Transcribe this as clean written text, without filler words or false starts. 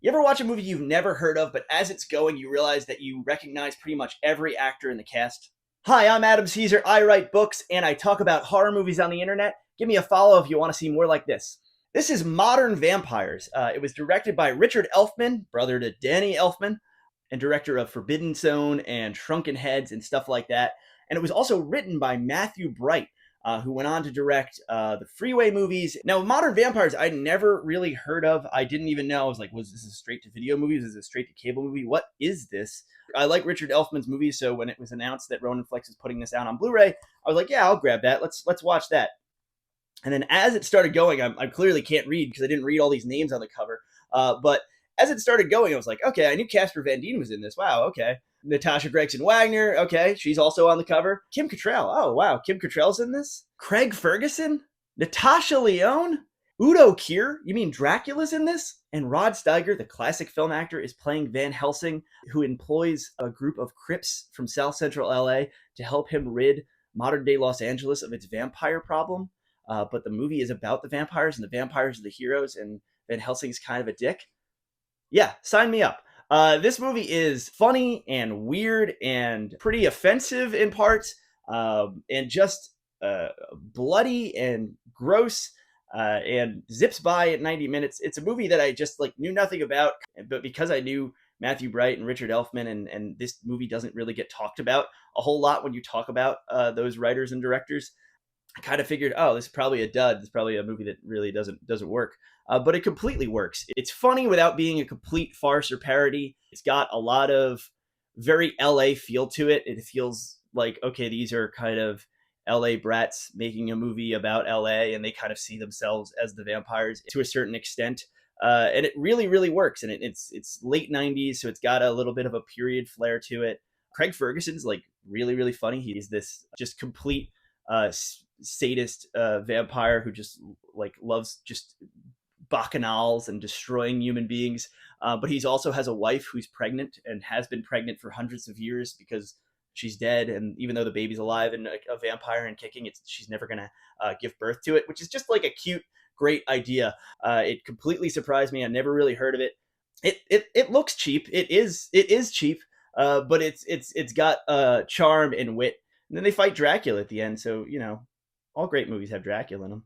You ever watch a movie you've never heard of, but as it's going, you realize that you recognize pretty much every actor in the cast? Hi, I'm Adam Caesar. I write books and I talk about horror movies on the internet. Give me a follow if you want to see more like this. This is Modern Vampires. It was directed by Richard Elfman, brother to Danny Elfman, and director of Forbidden Zone and Shrunken Heads and stuff like that. And it was also written by Matthew Bright, who went on to direct the Freeway movies. Now, Modern Vampires, I'd never really heard of. I didn't even know. I was like, was this a straight-to-video movie? Was this a straight-to-cable movie? What is this? I like Richard Elfman's movies, so when it was announced that Ronin Flix is putting this out on Blu-ray, I was like, yeah, I'll grab that. Let's watch that. And then as it started going, I clearly can't read because I didn't read all these names on the cover. But as it started going, I was like, okay, I knew Casper Van Dien was in this. Wow, okay. Natasha Gregson Wagner, okay, she's also on the cover. Kim Cattrall, oh wow, Kim Cattrall's in this. Craig Ferguson, Natasha Lyonne, Udo Kier, you mean Dracula's in this? And Rod Steiger, the classic film actor, is playing Van Helsing, who employs a group of Crips from South Central LA to help him rid modern-day Los Angeles of its vampire problem. But the movie is about the vampires, and the vampires are the heroes, and Van Helsing's kind of a dick. Yeah, sign me up. This movie is funny and weird and pretty offensive in parts, and just bloody and gross, and zips by at 90 minutes. It's a movie that I just knew nothing about, but because I knew Matthew Bright and Richard Elfman, and this movie doesn't really get talked about a whole lot when you talk about those writers and directors, I kind of figured, oh, this is probably a dud. This is probably a movie that really doesn't work. But it completely works. It's funny without being a complete farce or parody. It's got a lot of very LA feel to it. It feels like, okay, these are kind of LA brats making a movie about LA, and they kind of see themselves as the vampires to a certain extent. And it really, really works. And it's late 90s, so it's got a little bit of a period flair to it. Craig Ferguson's really, really funny. He's this just complete sadist vampire who just loves just bacchanals and destroying human beings, but he's also has a wife who's pregnant and has been pregnant for hundreds of years because she's dead, and even though the baby's alive and a vampire and kicking, she's never gonna give birth to it, which is just a cute, great idea. It completely surprised me. I never really heard of it. It looks cheap. It is cheap, but it's got charm and wit. And then they fight Dracula at the end, so all great movies have Dracula in them.